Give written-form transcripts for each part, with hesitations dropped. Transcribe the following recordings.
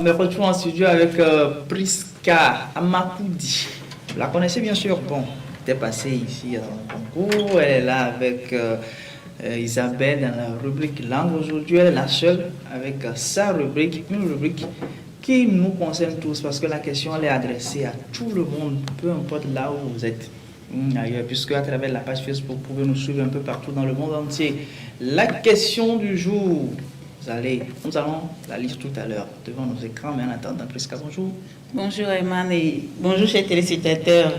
On est retrouvé en studio avec Priska Amakoudi. Vous la connaissez bien sûr. Bon, elle était passée ici en concours. Elle est là avec Isabelle dans la rubrique langue. Aujourd'hui, elle est la seule avec sa rubrique, une rubrique qui nous concerne tous parce que la question elle est adressée à tout le monde, peu importe là où vous êtes. Ailleurs, puisque à travers la page Facebook, vous pouvez nous suivre un peu partout dans le monde entier. La question du jour, nous allons la lire tout à l'heure devant nos écrans, mais en attendant, Priska, bonjour. Bonjour Ayman et bonjour chers téléspectateurs.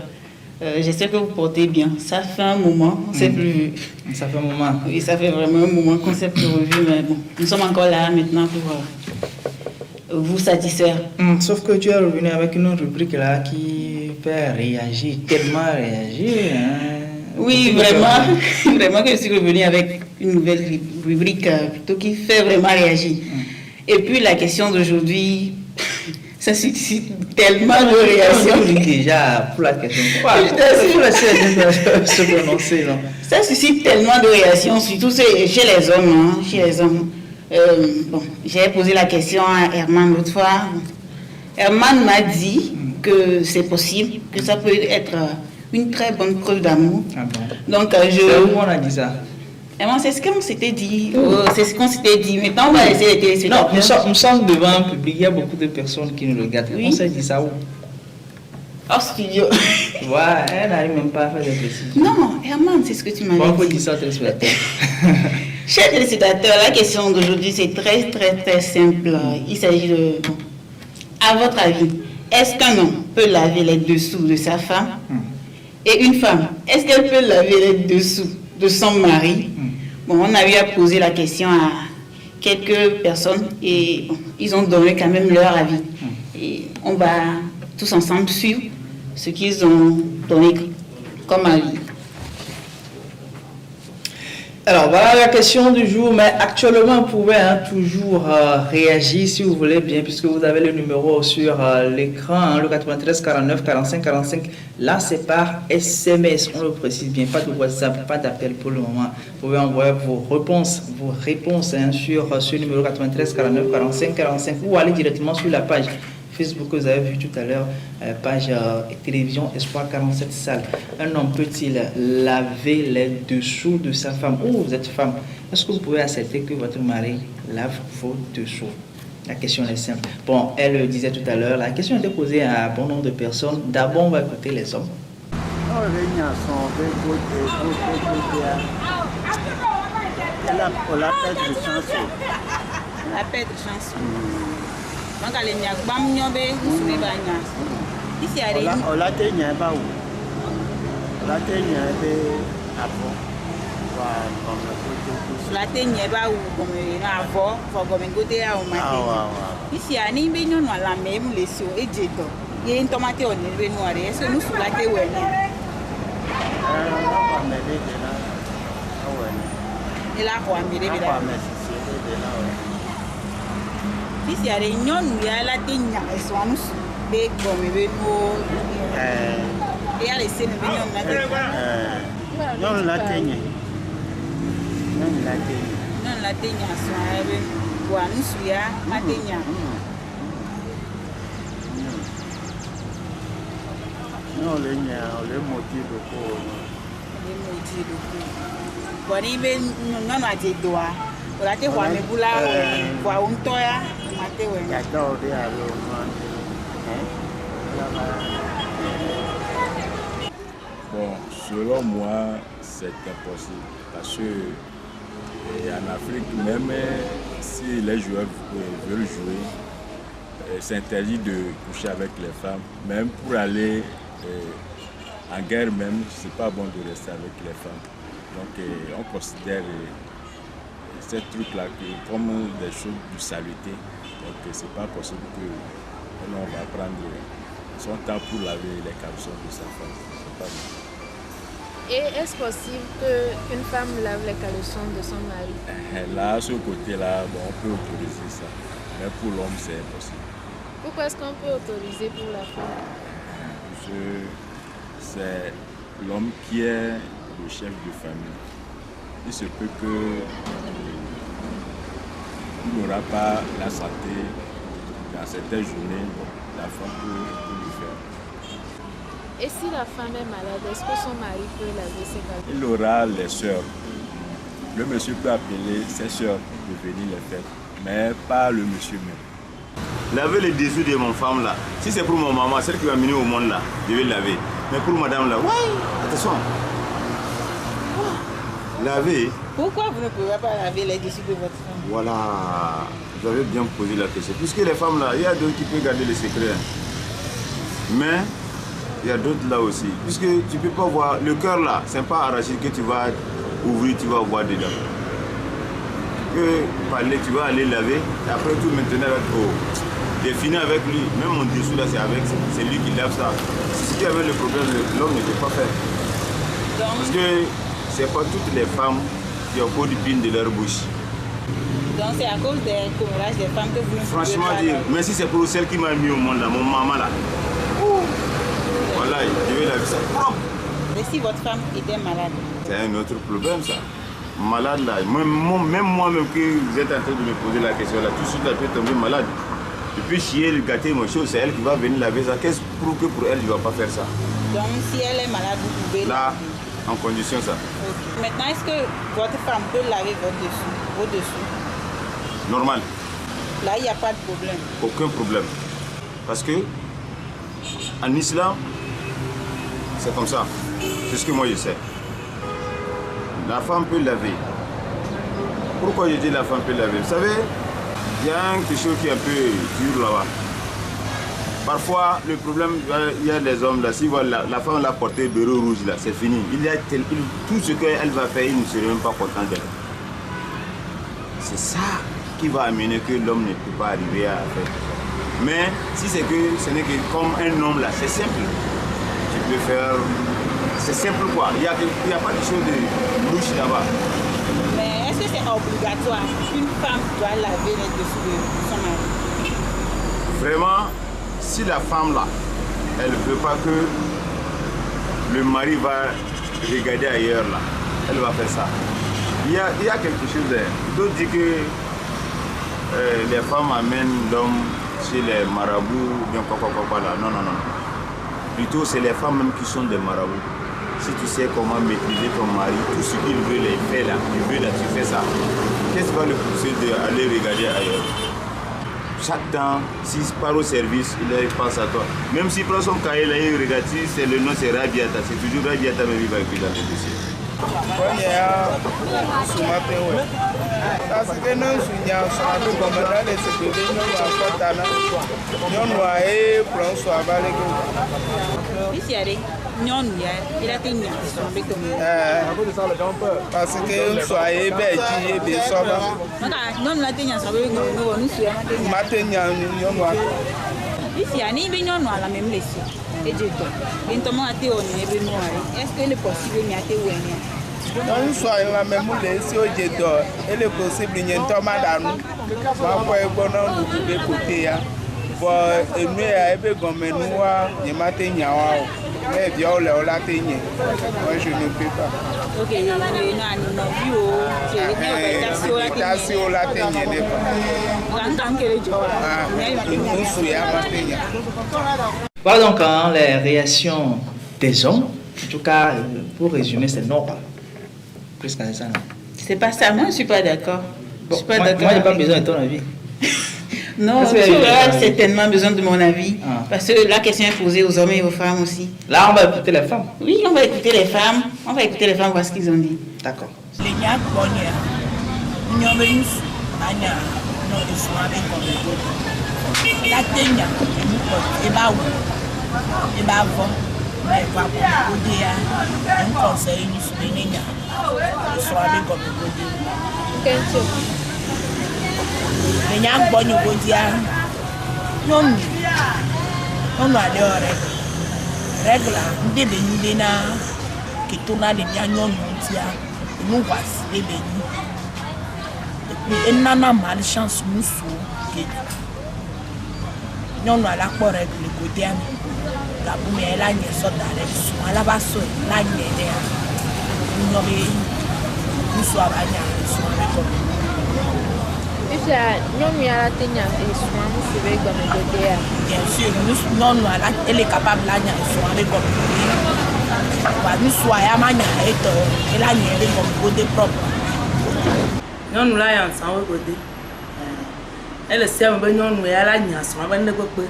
J'espère que vous portez bien. Ça fait un moment, on ne s'est plus vu. Ça fait un moment. Oui, ça fait vraiment un moment qu'on ne s'est plus revu, mais bon, nous sommes encore là maintenant pour vous satisfaire. Sauf que tu es revenu avec une rubrique là qui fait réagir, tellement réagir. Oui, vraiment, vraiment que je suis revenu avec une nouvelle rubrique plutôt qui fait vraiment réagir. Et puis la question d'aujourd'hui, ça suscite tellement de réactions. Déjà, pour la question, se prononcer, non? Ça suscite tellement de réactions, surtout chez les hommes. Chez les hommes. Bon, j'ai posé la question à Herman l'autre fois. Herman m'a dit que c'est possible, que ça peut être une très bonne preuve d'amour. Ah bon? Donc, c'est où on a dit ça? Herman, c'est ce qu'on s'était dit. C'est ce qu'on s'était dit. Maintenant, on va essayer de tester. Non, nous sommes devant un public, il y a beaucoup de personnes qui nous regardent. Oui. On s'est dit ça où? Au studio. Ouais, elle n'arrive même pas à faire des précisions. Non, Herman, c'est ce que tu m'as dit. On peut dire ça aux téléspectateurs. Chers téléspectateurs, la question d'aujourd'hui, c'est très simple. Il s'agit de... À votre avis, est-ce qu'un homme peut laver les dessous de sa femme? Et une femme, est-ce qu'elle peut laver les dessous de son mari? Bon, on a eu à poser la question à quelques personnes et bon, ils ont donné quand même leur avis. Et on va tous ensemble suivre ce qu'ils ont donné comme avis. Alors voilà la question du jour, mais actuellement vous pouvez toujours réagir si vous voulez bien, puisque vous avez le numéro sur l'écran, le 93 49 45 45. Là c'est par SMS, on le précise bien, pas de WhatsApp, pas d'appel pour le moment. Vous pouvez envoyer vos réponses sur ce numéro 93 49 45 45 ou aller directement sur la page Facebook que vous avez vu tout à l'heure, page télévision Espoir 47 salles. Un homme peut-il laver les dessous de sa femme? Ou vous êtes femme, est-ce que vous pouvez accepter que votre mari lave vos dessous? La question est simple. Bon, elle le disait tout à l'heure, la question était posée à un bon nombre de personnes. D'abord, on va écouter les hommes. La paix de chance. La paix de chance. Donc, les nyagbam nyobe, nous banya. Ici, à l'époque. On l'a tenu à Baou. On l'a tenu à Baou. La tenu à Baou, comme avant, comme un côté à Omaté. Ici, à Nimbe, nous avons la même leçon et Djeto. Il y a une tomate au niveau noir. Est-ce que nous sommes là? Et là, on va me dire. Ici, à réunion, nous avons la tenia et soins des comme et à laisser le vignon. Non, la tenia. Non, la tenia. Non, la tenia, soin, bois, nous suia, la tenia. Non, le motif de quoi? Le motif de quoi? Bon, il veut non à tes doigts. Pour la terre, on me boula, pour un toya. Bon, selon moi, c'est impossible parce que en Afrique, même si les joueurs veulent jouer, c'est interdit de coucher avec les femmes. Même pour aller en guerre même, c'est pas bon de rester avec les femmes. Donc on considère ces trucs-là comme des choses de saluté. Donc c'est pas possible que l'on va prendre son temps pour laver les caleçons de sa femme. C'est pas bon. Et est-ce possible qu'une femme lave les caleçons de son mari? Là, ce côté-là, bon, on peut autoriser ça. Mais pour l'homme, c'est impossible. Pourquoi est-ce qu'on peut autoriser pour la femme? Parce que c'est l'homme qui est le chef de famille. Il se peut que il n'aura pas la santé dans certaines journées, la femme peut le faire. Et si la femme est malade, est-ce que son mari peut laver ses vêtements? Il aura les sœurs. Le monsieur peut appeler ses sœurs pour venir les faire, mais pas le monsieur même. Laver les dessous de mon femme là. Si c'est pour mon maman, celle qui va venir au monde là, je vais laver. Mais pour madame là, ouais, attention. Laver. Pourquoi vous ne pouvez pas laver les dessous de votre femme? Voilà, vous avez bien posé la question. Puisque les femmes là, il y a d'autres qui peuvent garder les secrets. Mais il y a d'autres là aussi. Puisque tu ne peux pas voir, le cœur là, c'est pas arraché que tu vas ouvrir, tu vas voir dedans. Que parler, tu vas aller laver, et après tout maintenant là, j'ai fini avec lui. Même mon dessous là, c'est lui qui lave ça. C'est ce qui avait le problème, l'homme n'était pas fait. Parce que c'est pas toutes les femmes qui ont peau de pine de leur bouche. Donc c'est à cause des commérages des femmes que vous ne pouvez Franchement pas dire, laver. mais si c'est pour celle qui m'a mis au monde là, mon maman là. Voilà, je vais laver ça. Mais si votre femme était malade? C'est un autre problème ça. Malade là, même moi-même que vous êtes en train de me poser la question là, tout de suite là, je peux tomber malade. Et puis chier, le gâter, mon chose, c'est elle qui va venir laver ça. Qu'est-ce que pour elle, je ne vais pas faire ça? Donc si elle est malade, vous pouvez Là, laver. en condition ça. Okay. Maintenant, est-ce que votre femme peut laver vos dessous? Normal, Là, il n'y a pas de problème. aucun problème. Parce que en islam, c'est comme ça. C'est ce que moi je sais. La femme peut laver. Pourquoi je dis la femme peut laver? Vous savez, il y a quelque chose qui est un peu dur là-bas. Parfois, le problème, il y a des hommes là, si voilà, la femme l'a porté bureau rouge là, c'est fini. Tout ce qu'elle va faire, il ne serait même pas content d'elle. C'est ça qui va amener que l'homme ne peut pas arriver à faire. Mais si c'est que ce n'est que comme un homme là, c'est simple. Tu peux faire. C'est simple quoi. Il n'y a pas de chose de louche là-bas. Mais est-ce que c'est obligatoire qu'une femme doit laver les dessous de son mari? Vraiment, si la femme là, elle ne veut pas que le mari va regarder ailleurs là, elle va faire ça. Il y a quelque chose, d'autres disent que les femmes amènent l'homme chez les marabouts, bien quoi là. Non. Plutôt c'est les femmes même qui sont des marabouts. Si tu sais comment maîtriser ton mari, tout ce qu'il veut, il fait là, il veut là, tu fais ça. Qu'est-ce qui va le pousser d'aller regarder ailleurs? Chaque temps, s'il part au service, il pense à toi. Même s'il prend son cahier là, il regarde, si c'est le nom, c'est Rabiata. C'est toujours Rabiata, mais il va écrire dans le dossier. Parce que nous sommes un peu comme dans les sécurités, nous avons un peu de temps. Parce que nous soyez bêtis et des sauvages. Nous soyons la même si au Jeddo, il est possible qu'il y ait un thomas dans nous. Parfois, il faut nous écouter. Bon, et nous, avec comme nous, il m'a tenu à moi. Mais bien, on l'a tenu. Moi, je ne peux pas. Ok, Voilà donc les réactions des hommes. En tout cas, pour résumer, c'est non. Plus qu'à ça, non. C'est pas ça, moi je suis pas d'accord. Bon, moi, je n'ai pas besoin de ton avis. Non, tu auras certainement besoin de mon avis. Parce que la question est posée aux hommes et aux femmes aussi. Là, on va écouter les femmes. Oui, on va écouter les femmes. On va écouter les femmes, voir ce qu'ils ont dit. D'accord. nyɔnu la kpɔ ɖe gli godea me gabume la nye sɔ da ɖe sua la va sɔe la nye ɖea nyɔ be nusua va nya sua be kɔ. Et déjà, nous y a la tenue et soin, c'est vrai comme le côté. Bien sûr, nous, elle est capable de gagner soin avec comme nous soyons manière et elle a nié comme côté propre. Nous là ensemble côté. Elle sait un peu nous y a la nié soin, ben de quoi que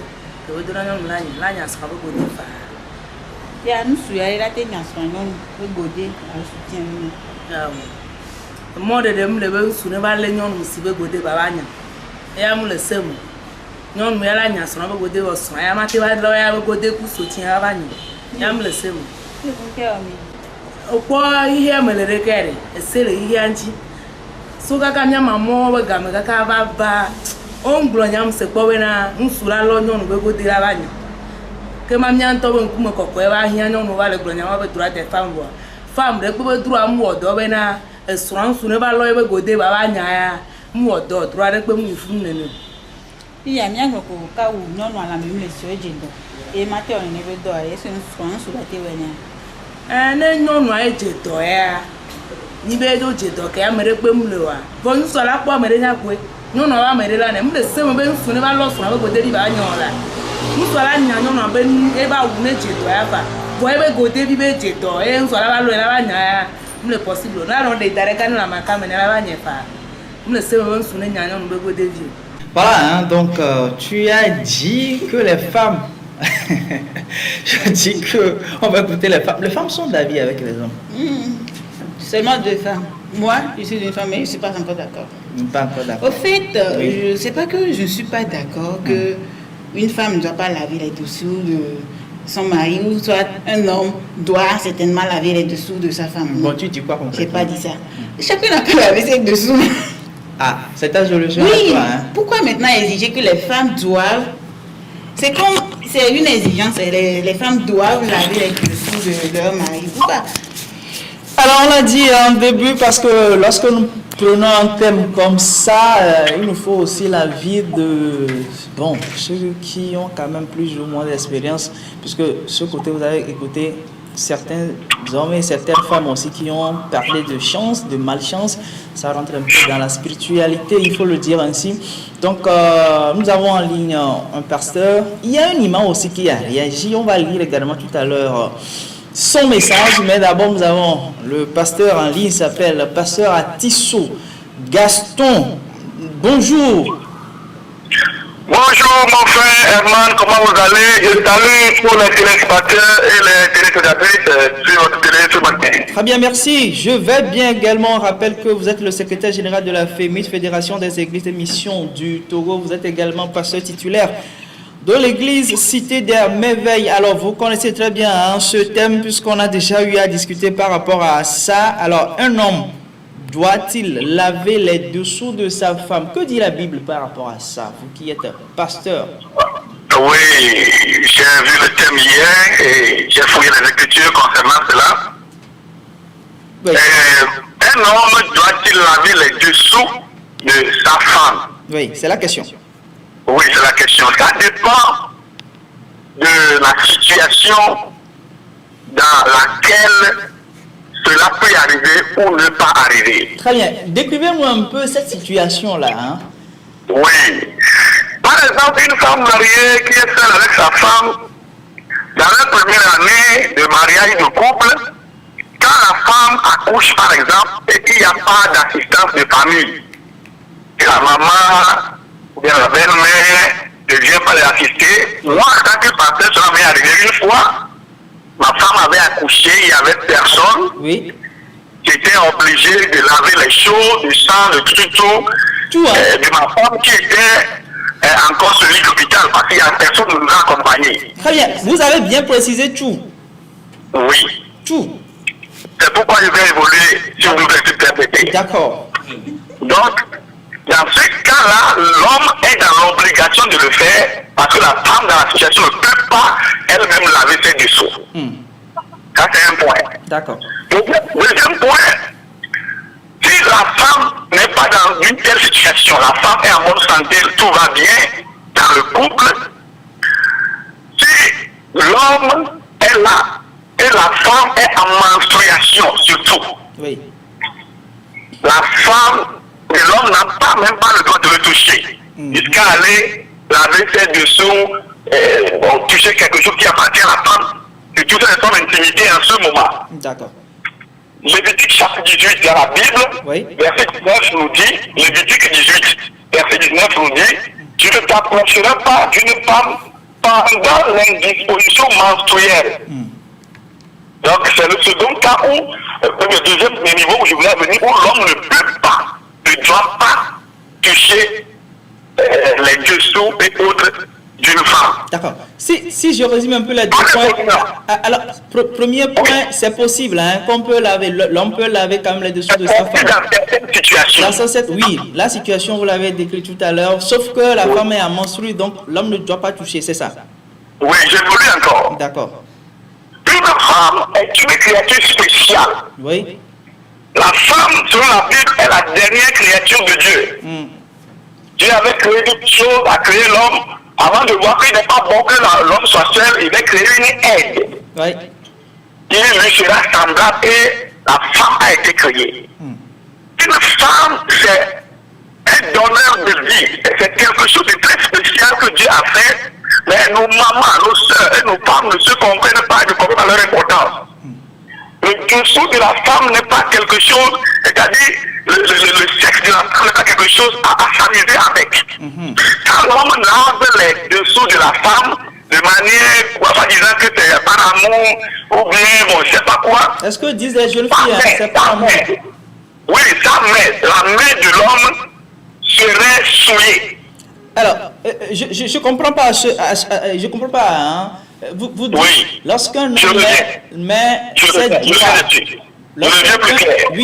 vous donnez nous là nié soin côté fa. Ya nous soyons la tenue soin nous godé à soutien nous. Moi de dem le ben sous ne va les nous si be godé baba nya. Et à nous le sème. Nous y a la nié soin godé au soin. Ya maté va là ya godé pour soutien baba nya. Ya nous le sème. Okwa ihe melere kere esere ihe anji so kaka nya mamo we game kaka baba onglo nyam se kpowe na nsura lo nyonu be go dira banya ke ma nya nto be nkume kokko e ba hia nyonu ba le glo nya ba dura te fam de kpo dura mu odo be na esura nsune ba lo e be go de baba nya ya mu odo dura de kpo mu ifu nene iya mi agbo ko ka wu nyonu ala mi le so ejendo e mate on ne be do e so nsura te we nya ne nyɔnu a dze dɔ ya ni be do dze dɔ ke ame ɖe kpe mu le wa vɔ nusɔ la kpɔ ame ɖe nya koe nyɔnu a ame ɖe la ne mu le se me be nusu ne va lɔ srɔ̃ be gode di ba nyɔ la nusɔ la nya nyɔnu be e ba wu ne dze dɔ ya fa vɔ e be gode bi be dze dɔ e nusɔ la va lɔ la va nya ya mu le possible na rɔ de da ɖeka ne la maka me ne la va nye fa mu le se me be nusu ne nya nyɔnu be gode vi. Voilà, hein, donc tu as dit que les femmes je dis que on va écouter les femmes. Les femmes sont d'avis avec les hommes. Seulement 2 femmes. Moi, je suis une femme, mais je ne suis pas encore d'accord. Pas encore d'accord. Au fait, oui. C'est pas que je ne suis pas d'accord que une femme ne doit pas laver les dessous de son mari ou soit un homme doit certainement laver les dessous de sa femme. Bon, tu dis quoi concrètement? J'ai pas dit ça. Chacun n'a qu'à laver ses dessous. Ah, c'est ta solution. Oui. Toi, hein? Pourquoi maintenant exiger que les femmes doivent? C'est comme, c'est une exigence, les femmes doivent laver les dessous de leur mari. Pourquoi? Alors on l'a dit en début parce que lorsque nous prenons un thème comme ça, il nous faut aussi l'avis de ceux qui ont quand même plus ou moins d'expérience, puisque ce côté vous avez écouté certains hommes et certaines femmes aussi qui ont parlé de chance, de malchance. Ça rentre un peu dans la spiritualité, il faut le dire ainsi. Donc nous avons en ligne un pasteur. Il y a un imam aussi qui a réagi. On va lire également tout à l'heure son message. Mais d'abord nous avons le pasteur en ligne, il s'appelle le pasteur Atisso Gaston. Bonjour. Bonjour mon frère Herman, comment vous allez? Je salue pour les téléspectateurs et les téléspectatrices sur votre télé ce matin. Très bien, merci. Je vais bien également. On rappelle que vous êtes le secrétaire général de la FEMIT, Fédération des Églises et Missions du Togo. Vous êtes également pasteur titulaire de l'église Cité des Merveilles. Alors, vous connaissez très bien ce thème puisqu'on a déjà eu à discuter par rapport à ça. Alors, un homme doit-il laver les dessous de sa femme? Que dit la Bible par rapport à ça, vous qui êtes pasteur? Oui, j'ai vu le thème hier et j'ai fouillé les Écritures concernant cela. Oui. Un homme doit-il laver les dessous de sa femme? Oui, c'est la question. Oui, c'est la question. Ça dépend de la situation dans laquelle cela peut arriver ou ne pas arriver. Très bien. Décrivez-moi un peu cette situation-là. Hein? Oui. Par exemple, une femme mariée qui est seule avec sa femme, dans la première année de mariage de couple, quand la femme accouche par exemple, et qu'il n'y a pas d'assistance de famille, et la maman ou bien la belle-mère ne vient pas les assister, moi en tant que pasteur, cela m'est arrivé une fois. Ma femme avait accouché, il n'y avait personne. Oui. J'étais obligé de laver les choses, du sang, de tout hein? De ma femme qui était encore sur l'île d'hôpital parce qu'il y a personne qui nous a accompagnés. Très bien. Vous avez bien précisé tout. Oui. Tout. C'est pourquoi je vais évoluer si vous me permettez. D'accord. Donc, dans ce cas-là, l'homme est dans l'obligation de le faire parce que la femme dans la situation ne peut pas elle-même laver ses dessous. Ça, c'est un point. D'accord. Deuxième point, si la femme n'est pas dans une telle situation, la femme est en bonne santé, tout va bien dans le couple, si l'homme est là et la femme est en menstruation surtout, oui. la femme de l'homme l'homme n'a pas même pas le droit de le toucher. Jusqu'à aller laver ses dessous, toucher quelque chose qui appartient à la femme. Et tout ça est son intimité en ce moment. D'accord. Lévitique chapitre 18 dans la Bible, verset 19 nous dit, Lévitique 18, verset 19 nous dit, tu ne t'approcheras pas d'une femme pendant l'indisposition menstruelle. Donc c'est le second cas où, le deuxième niveau où je voulais venir, où l'homme ne peut pas, ne doit pas toucher les dessous et autres d'une femme. D'accord. Si je résume un peu les deux points. Alors, premier point, c'est possible hein, qu'on peut laver, l'homme peut laver quand même les dessous de sa femme. Dans certaines situations. Oui, la situation, vous l'avez décrit tout à l'heure, sauf que la femme est en menstru, donc l'homme ne doit pas toucher, c'est ça? Oui, je voulais encore. D'accord. Une femme est une créature spéciale. Oui. La femme, selon la Bible, est la dernière créature de Dieu. Dieu avait créé toutes choses, a créé l'homme. Avant de voir qu'il n'est pas bon que l'homme soit seul, il va créer une aide. Oui. Il lui sera semblable et la femme a été créée. Une femme, c'est un donneur de vie. C'est quelque chose de très spécial que Dieu a fait. Mais nos mamans, nos soeurs et nos femmes ne se comprennent pas, ne comprennent pas leur importance. Le dessous de la femme n'est pas quelque chose, c'est-à-dire le sexe de la femme n'est pas quelque chose à s'amuser avec. Quand l'homme lave les dessous de la femme de manière, en disant que c'est par amour, ou bien, bon, je ne sais pas quoi. Est-ce que disent les jeunes filles, hein, c'est pas amour? Oui, la main de l'homme serait souillée. Alors, je comprends pas, je comprends pas, hein. Vous dites, oui. Lorsqu'un homme met ses doigts,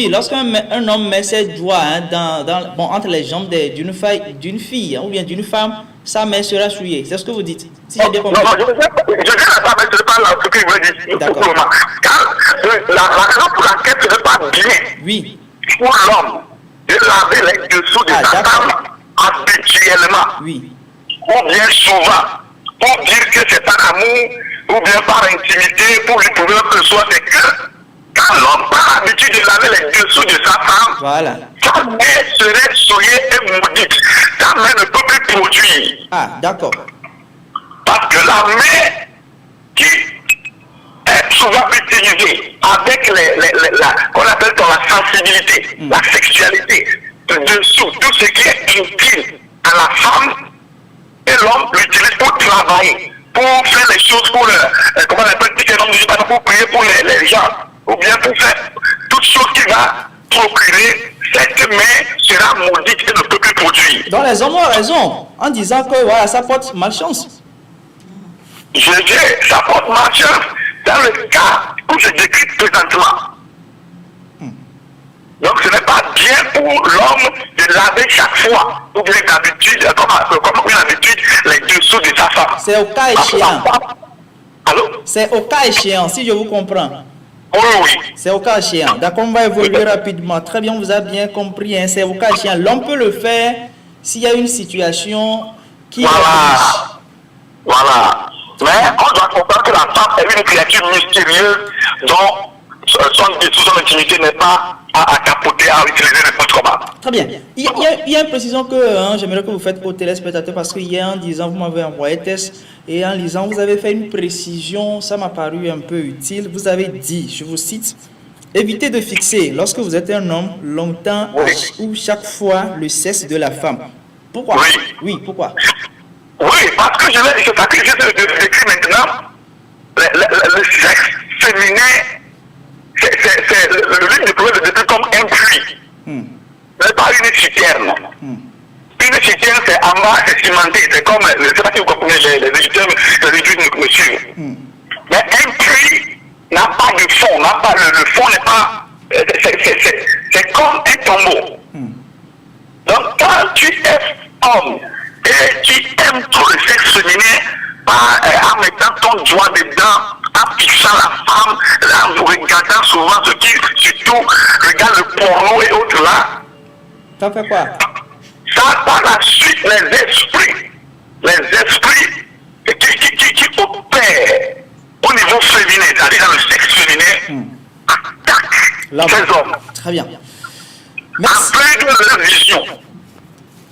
lorsqu'un homme met ses doigts hein, entre les jambes d'une fille hein, ou bien d'une femme, sa main sera souillée. C'est ce que vous dites. Si j'ai bien compris. Non, je ne sais pas, mais ce n'est pas ce que je veux dire. D'accord. Car la raison pour laquelle ce n'est pas bien pour l'homme de laver les dessous de sa femme habituellement, ou bien souvent, pour dire que c'est par amour, ou bien par intimité, pour lui prouver que ce soit, c'est que quand l'homme a l'habitude de laver les dessous de sa femme, sa main serait souillée et maudite. Sa main ne peut plus produire. Ah, d'accord. Parce que la main qui est souvent utilisée avec qu'on appelle la sensibilité, la sexualité, dessous, tout ce qui est utile à la femme, et l'homme l'utilise pour travailler, pour faire les choses pour comment on appelle, pour prier pour les gens, ou bien pour faire toute chose qui va procurer, cette main sera maudite et ne peut plus produire. Donc les hommes ont raison en disant que voilà, ça porte malchance. Je dis, ça porte malchance dans le cas où je décris présentement. Donc ce n'est pas bien pour l'homme de laver chaque fois, ou bien d'habitude, comme une habitude, les dessous de sa femme. C'est au cas échéant. Allô? C'est au cas échéant, si je vous comprends. Oui. C'est au cas échéant. D'accord, on va évoluer rapidement. Très bien, vous avez bien compris. Hein, c'est au cas échéant. L'homme peut le faire s'il y a une situation qui... Voilà. Mais on doit comprendre que la femme est une créature mystérieuse dont son intimité n'est pas à capoter, à utiliser n'importe comment. Très bien. Il y a une précision que j'aimerais que vous faites aux téléspectateurs parce que hier en disant, vous m'avez envoyé test et en lisant, vous avez fait une précision, ça m'a paru un peu utile. Vous avez dit, je vous cite, évitez de fixer, lorsque vous êtes un homme, longtemps ou chaque fois le sexe de la femme. Pourquoi? Oui, pourquoi? Oui, parce que c'est ça que je décris maintenant. Le sexe féminin, c'est le livre de Proverbe décrit comme un puits. Ce n'est pas une citerne. Une citerne, c'est en bas, c'est cimenté. C'est comme, je ne sais pas si vous comprenez, les éditeurs me suivent. Mais un puits n'a pas de fond, le fond n'est pas. C'est comme un tombeau. Donc, quand tu es homme, et tu aimes trop le sexe féminin en mettant ton doigt dedans, en fixant la femme, en regardant souvent ce qui, surtout, regarde le porno et autres là. Ça fait quoi? Ça, par la suite, les esprits qui opèrent au niveau féminin, c'est-à-dire dans le sexe féminin, attaquent ces hommes. Très bien. En plein de leur vision.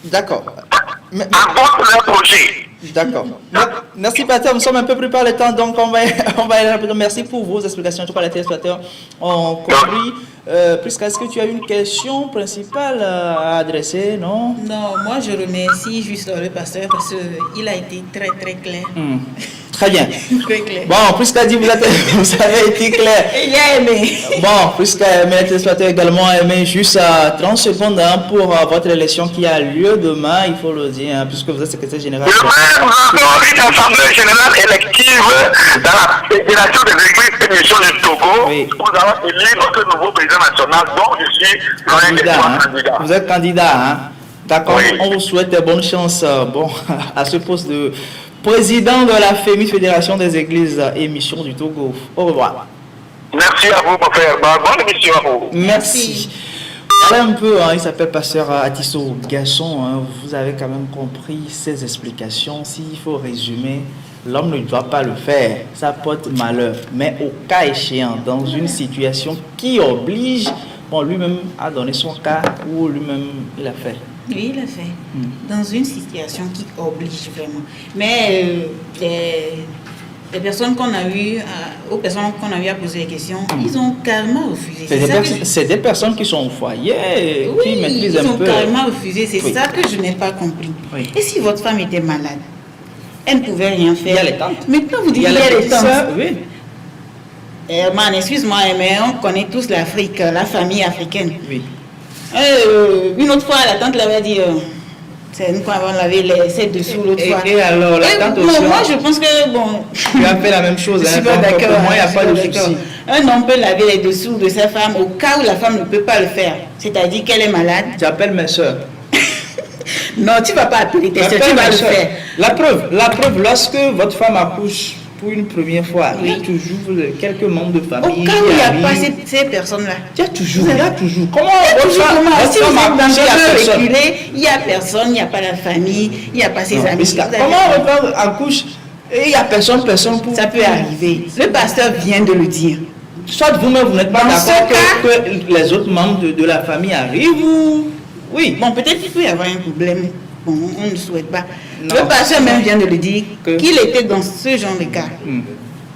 D'accord. avortent leur projet. D'accord. Merci, pasteur. Nous sommes un peu pris par le temps, donc on va aller rapidement. Merci pour vos explications. En tout cas, les téléspectateurs ont compris. Prisca, est-ce que tu as une question principale à adresser, non? Non, moi je remercie juste le pasteur parce qu'il a été très très clair. Très bien. Très clair. Bon, Prisca dit vous avez été clair. Il a aimé. Bon, Prisca aimé, les téléspectateurs également aimé. Juste 30 secondes pour votre élection qui a lieu demain, il faut le dire, hein, puisque vous êtes secrétaire général. Demain, nous avons une assemblée générale élective dans la Fédération des Églises et Missions du Togo. Oui. Nous allons élire notre nouveau président national, dont je suis l'un des trois candidats. Vous êtes candidat, hein? D'accord, Oui. on vous souhaite bonne chance à ce poste de président de la FEMI, Fédération des Églises et Missions du Togo. Au revoir. Merci à vous, mon frère. Bonne émission à vous. Merci. Voilà un peu, il s'appelle pasteur Atisso Gasson. Vous avez quand même compris ses explications. S'il faut résumer, l'homme ne doit pas le faire. Ça porte malheur. Mais au cas échéant, dans une situation qui oblige, lui-même a donné son cas ou lui-même il a fait. Oui, il a fait. Dans une situation qui oblige vraiment. Mais les personnes qu'on a eues, aux personnes qu'on a eu à poser des questions, ils ont carrément refusé. C'est des personnes qui sont au foyer, oui, qui maîtrisent ils un ont peu. carrément refusé. C'est Oui. ça que je n'ai pas compris. Oui. Et si votre femme était malade, elle ne pouvait rien faire. Il y a les tantes. Maintenant, vous dites Il y a qu'il y a les les tantes. sœurs, oui. Man, excuse-moi, mais on connaît tous l'Afrique, la famille africaine. Oui. Une autre fois, la tante l'avait dit, c'est nous qu'on avons lavé les sept dessous l'autre fois. Et alors, la tante aussi. Moi, je pense que, bon... Tu as fait la même chose. Je suis hein, pas donc, d'accord. pour moi, il n'y a pas de d'accord. souci. Un homme peut laver les dessous de sa femme au cas où la femme ne peut pas le faire. C'est-à-dire qu'elle est malade. J'appelle mes soeurs. Non, tu ne vas pas appeler tes soeurs, tu J'appelle vas mes le soeurs. faire. La preuve, lorsque votre femme accouche pour une première fois, il y a Oui. toujours quelques membres de Au famille. cas où il n'y a qui pas arrivent. ces personnes-là. Il y a toujours. Comment Il y a votre toujours femme comment, si vous êtes dans accouche, il y a un personne. reculé, il n'y a personne, il n'y a pas la famille, il n'y a pas ses Non, amis. Prisca, Vous avez- comment votre femme accouche et il n'y a personne pour... Ça peut arriver. Le pasteur vient de le dire. Soit vous-même, vous n'êtes pas Dans d'accord ce cas- que les autres membres de la famille arrivent ou... Oui. Bon, peut-être qu'il peut y avoir un problème. Bon, on ne souhaite pas. Non. Le pasteur même vient de le dire Que- qu'il était dans ce genre de cas. Hmm.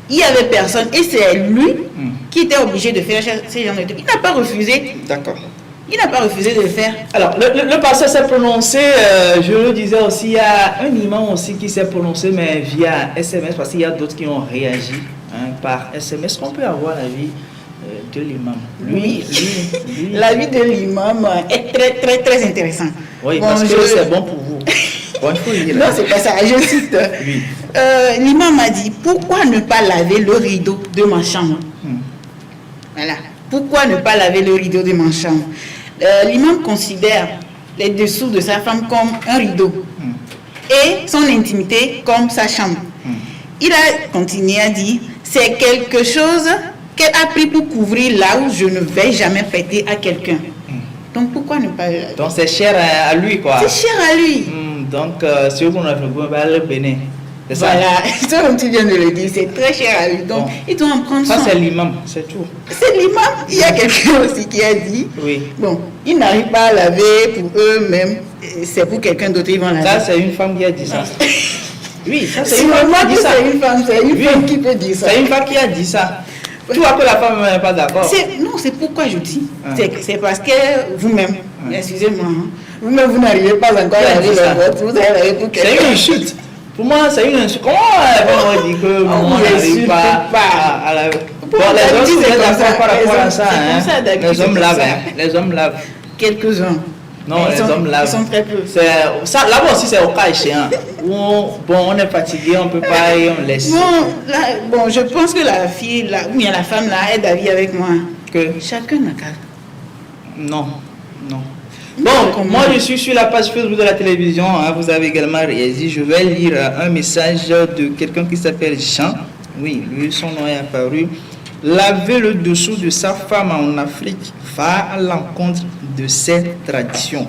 Il n'y avait personne et c'est lui qui était obligé de faire ce genre de trucs. Il n'a pas refusé. D'accord. Il n'a pas refusé de le faire. Alors, le pasteur s'est prononcé, je le disais aussi, il y a un imam aussi qui s'est prononcé, mais via SMS, parce qu'il y a d'autres qui ont réagi par SMS. Qu'on peut avoir l'avis de l'imam? Oui. Lui. La vie de l'imam est très, très, très intéressante. Oui, Bon, parce que je- c'est bon pour vous. Bon, il faut le dire. Non, c'est pas ça, je cite. Oui. L'imam a dit, pourquoi ne pas laver le rideau de ma chambre? Voilà. Pourquoi ne pas laver le rideau de ma chambre? L'imam considère les dessous de sa femme comme un rideau et son intimité comme sa chambre. Il a continué à dire, c'est quelque chose qu'elle a pris pour couvrir là où je ne vais jamais prêter à quelqu'un. Donc pourquoi ne pas... Donc c'est cher à lui, quoi. C'est cher à lui. Donc, si vous n'avez pas le bénin. C'est ça. Voilà, ça comme tu viens de le dire, c'est très cher à lui. Donc, Bon. il doit en prendre Ça, soin. c'est l'imam, c'est tout. C'est l'imam. Il y a quelqu'un aussi qui a dit, Oui. bon, ils n'arrivent pas à laver pour eux-mêmes, c'est pour quelqu'un d'autre, ils vont laver. Ça, c'est une femme qui a dit ça. Oui, ça, c'est C'est une femme moi qui que dit ça. c'est une femme, c'est une Oui. femme qui peut dire ça. C'est une femme qui a dit ça. Tu vois que la femme n'est pas d'accord. Non, c'est pourquoi je dis. Ah. C'est parce que vous-même, Ah. excusez-moi, hein, vous-même, vous n'arrivez pas encore Qui à a laver dit ça? le vôtre, vous allez laver pour C'est quelqu'un. une insulte. Pour moi, c'est une insulte. Comment on dit que On on vous n'arrive insulte pas pas. à la... Bon, D'habitude, les hommes c'est sont comme d'accord ça. par rapport Les à hommes, ça. c'est comme ça, d'habitude, Les hommes c'est lavent. comme ça. Les hommes lavent. Quelques-uns. Non, Ils les sont- hommes lavent. Ils sont très peu. Ça, là-bas aussi, c'est au cas échéant. Où on est fatigué, on ne peut pas et on laisse. Bon, je pense que la fille, ou bien la femme là, est d'avis avec moi. Que... Chacun n'a qu'à. Non. Non, Bon, comment? moi je suis sur la page Facebook de la télévision, vous avez également réagi. Je vais lire un message de quelqu'un qui s'appelle Jean. Oui, lui, son nom est apparu. Laver le dessous de sa femme en Afrique va à l'encontre de ses traditions.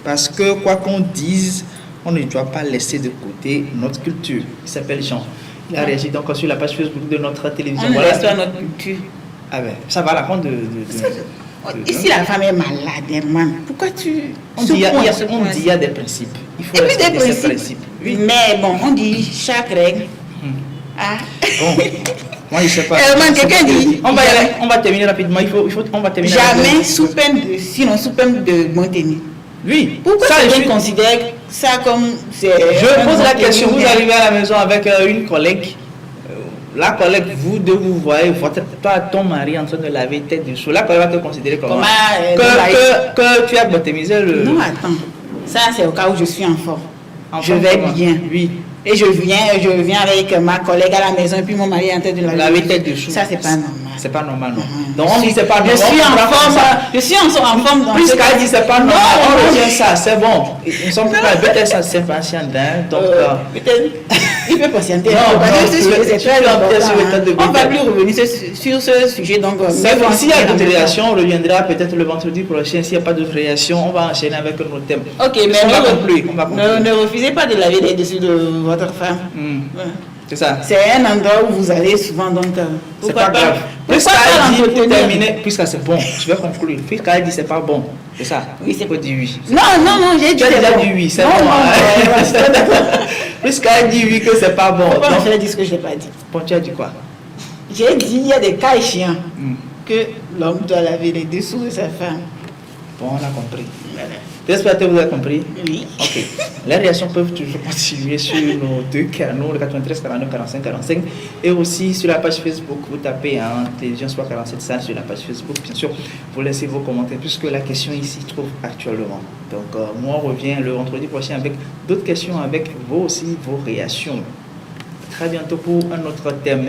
Parce que, quoi qu'on dise, on ne doit pas laisser de côté notre culture. Il s'appelle Jean. Il a réagi donc sur la page Facebook de notre télévision. On ne Voilà. laisse pas notre culture. Ah ben, ça va à l'encontre de... Et si la femme est malade, Herman, pourquoi tu... On dit il y a des principes. Il faut respecter ces principes. Oui. Mais bon, on dit chaque règle. Ah. Bon, moi je sais pas. Herman, quelqu'un dit... On va terminer rapidement. On va terminer. Jamais sous peine de bonne tenue. Oui. Pourquoi je considère ça comme... Je pose la question, vous arrivez à la maison avec une collègue. La collègue, vous deux, vous voyez toi, ton mari en train de laver tête dessous. La collègue va te considérer comme que tu as baptisé le... Non, attends. Ça, c'est au cas où je suis en forme. Je vais bien. Oui. Et je viens avec ma collègue à la maison et puis mon mari est en train de laver tête dessous. Ça, c'est pas normal. C'est pas normal, non. Donc on dit c'est pas normal. Je suis en forme dans plus qu'elle dit c'est pas normal, on retient ça, c'est bon. Nous sommes pas peut-être ça c'est patient donc peut-être il peut patienter. C'est très important. On va plus revenir sur ce sujet donc. S'il y a d'autres réactions, on reviendra peut-être le vendredi prochain. S'il n'y a pas d'autres réactions, on va enchaîner avec nos thèmes. Ok, mais ne refusez pas de laver les dessus de votre femme. C'est ça. C'est un endroit où vous allez souvent, donc c'est pas grave. Puisqu'elle dit pour terminer, puisque c'est bon, je vais conclure. Puisqu'elle dit c'est pas bon, c'est ça. Oui, c'est pas dit oui. Non, j'ai dit oui, c'est bon. Puisqu'elle dit oui que c'est pas bon. Pourquoi je dis ce que je n'ai pas dit? Bon, tu as dit quoi? J'ai dit il y a des cas échéants que l'homme doit laver les dessous de sa femme. Bon, on a compris. J'espère que vous avez compris. Oui. Ok. Les réactions peuvent toujours continuer sur nos deux canaux, le 93 49 45 45, et aussi sur la page Facebook. Vous tapez Télévision Sport 47 ça sur la page Facebook. Bien sûr, vous laissez vos commentaires puisque la question ici se trouve actuellement. Donc, moi, on revient le vendredi prochain avec d'autres questions, avec vous aussi, vos réactions. Très bientôt pour un autre thème.